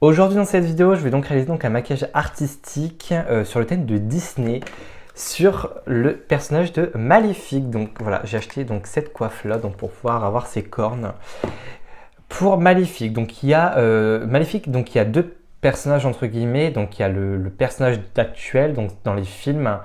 Aujourd'hui dans cette vidéo, je vais donc réaliser un maquillage artistique sur le thème de Disney sur le personnage de Maléfique. Donc voilà, j'ai acheté donc cette coiffe là pour pouvoir avoir ses cornes. Pour Maléfique, donc il y a il y a deux personnages entre guillemets. Donc il y a le personnage actuel donc dans les films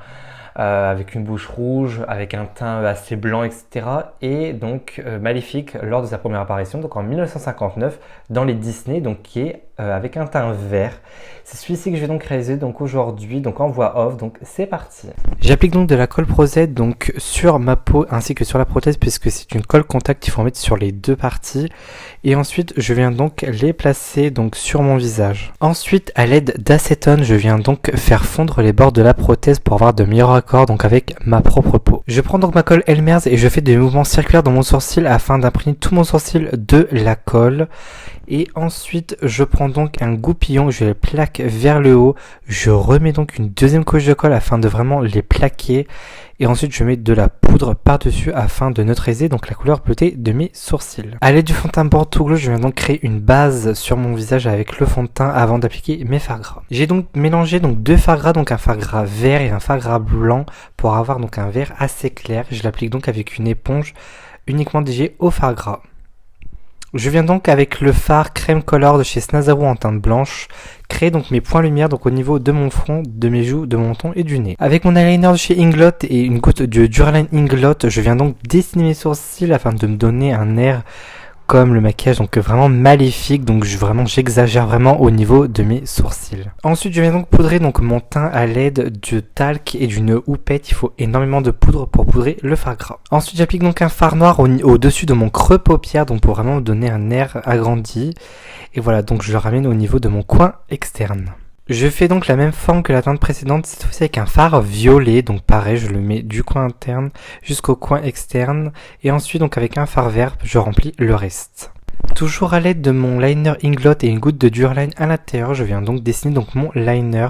avec une bouche rouge, avec un teint assez blanc, etc. Et donc Maléfique lors de sa première apparition, donc en 1959, dans les Disney, donc qui est avec un teint vert. C'est celui-ci que je vais donc réaliser donc aujourd'hui, donc en voix off. Donc c'est parti. J'applique donc de la colle Prozed donc sur ma peau ainsi que sur la prothèse puisque c'est une colle contact qu'il faut en mettre sur les deux parties. Et ensuite je viens donc les placer donc sur mon visage. Ensuite à l'aide d'acétone, je viens donc faire fondre les bords de la prothèse pour avoir de meilleurs accords donc avec ma propre peau. Je prends donc ma colle Elmer's et je fais des mouvements circulaires dans mon sourcil afin d'imprégner tout mon sourcil de la colle. Et ensuite je prends donc un goupillon, je les plaque vers le haut, je remets donc une deuxième couche de colle afin de vraiment les plaquer et ensuite je mets de la poudre par dessus afin de neutraliser donc la couleur bleutée de mes sourcils. À l'aide du fond de teint Bordeaux tout Glow, je viens donc créer une base sur mon visage avec le fond de teint avant d'appliquer mes fards gras. J'ai donc mélangé donc deux fards gras, donc un fard gras vert et un fard gras blanc pour avoir donc un vert assez clair. Je l'applique donc avec une éponge uniquement dédiée au fard gras. Je viens donc avec le fard crème color de chez Snazaroo en teinte blanche, créer donc mes points lumière donc au niveau de mon front, de mes joues, de mon menton et du nez. Avec mon eyeliner de chez Inglot et une goutte de Duraline Inglot, je viens donc dessiner mes sourcils afin de me donner un air comme le maquillage donc vraiment maléfique, donc j'exagère vraiment au niveau de mes sourcils. Ensuite je viens donc poudrer donc mon teint à l'aide de talc et d'une houppette. Il faut énormément de poudre pour poudrer le fard gras. Ensuite j'applique donc un fard noir au-dessus de mon creux paupière donc pour vraiment me donner un air agrandi. Et voilà, donc je le ramène au niveau de mon coin externe. Je fais donc la même forme que la teinte précédente, cette fois-ci avec un fard violet, donc pareil, je le mets du coin interne jusqu'au coin externe, et ensuite donc avec un fard vert, je remplis le reste. Toujours à l'aide de mon liner Inglot et une goutte de Duraline à l'intérieur, je viens donc dessiner donc mon liner,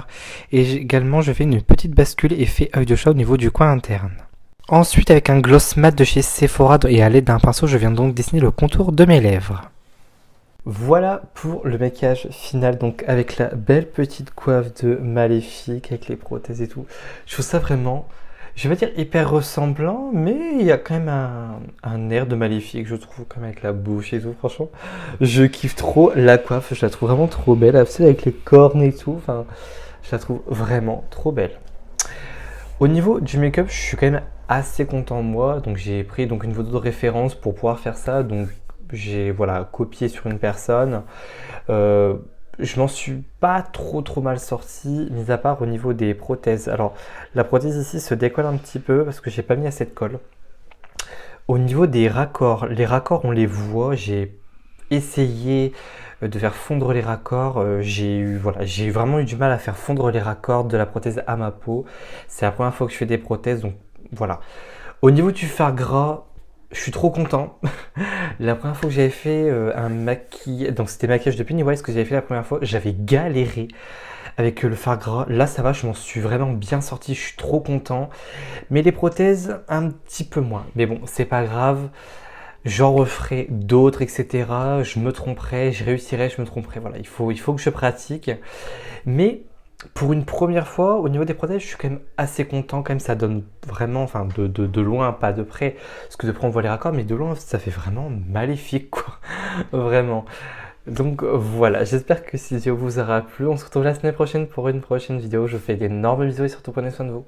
et également je fais une petite bascule effet œil de chat au niveau du coin interne. Ensuite avec un gloss mat de chez Sephora et à l'aide d'un pinceau, je viens donc dessiner le contour de mes lèvres. Voilà pour le maquillage final, donc avec la belle petite coiffe de Maléfique, avec les prothèses et tout. Je trouve ça vraiment, je vais pas dire hyper ressemblant, mais il y a quand même un air de Maléfique, je trouve, quand même avec la bouche et tout, franchement. Je kiffe trop la coiffe, je la trouve vraiment trop belle, avec les cornes et tout, enfin, je la trouve vraiment trop belle. Au niveau du make-up, je suis quand même assez content de moi, donc j'ai pris donc une photo de référence pour pouvoir faire ça, donc j'ai copié sur une personne. Je m'en suis pas trop mal sorti, mis à part au niveau des prothèses. Alors la prothèse ici se décolle un petit peu parce que j'ai pas mis assez de colle. Au niveau des raccords, les raccords on les voit, j'ai essayé de faire fondre les raccords, j'ai vraiment eu du mal à faire fondre les raccords de la prothèse à ma peau. C'est la première fois que je fais des prothèses, donc voilà. Au niveau du fard gras, je suis trop content. La première fois que j'avais fait un maquillage, donc c'était maquillage de Pennywise que j'avais fait la première fois, j'avais galéré avec le fard gras. Là ça va, je m'en suis vraiment bien sorti, je suis trop content. Mais les prothèses, un petit peu moins. Mais bon, c'est pas grave, j'en referai d'autres, etc. Je me tromperai, je réussirai, je me tromperai. Voilà, il faut que je pratique. Mais pour une première fois, au niveau des prothèses, je suis quand même assez content. Quand même, ça donne vraiment, enfin, de loin, pas de près. Parce que de près, on voit les raccords, mais de loin, ça fait vraiment maléfique, quoi. Vraiment. Donc voilà, j'espère que cette vidéo vous aura plu. On se retrouve la semaine prochaine pour une prochaine vidéo. Je vous fais d'énormes bisous et surtout prenez soin de vous.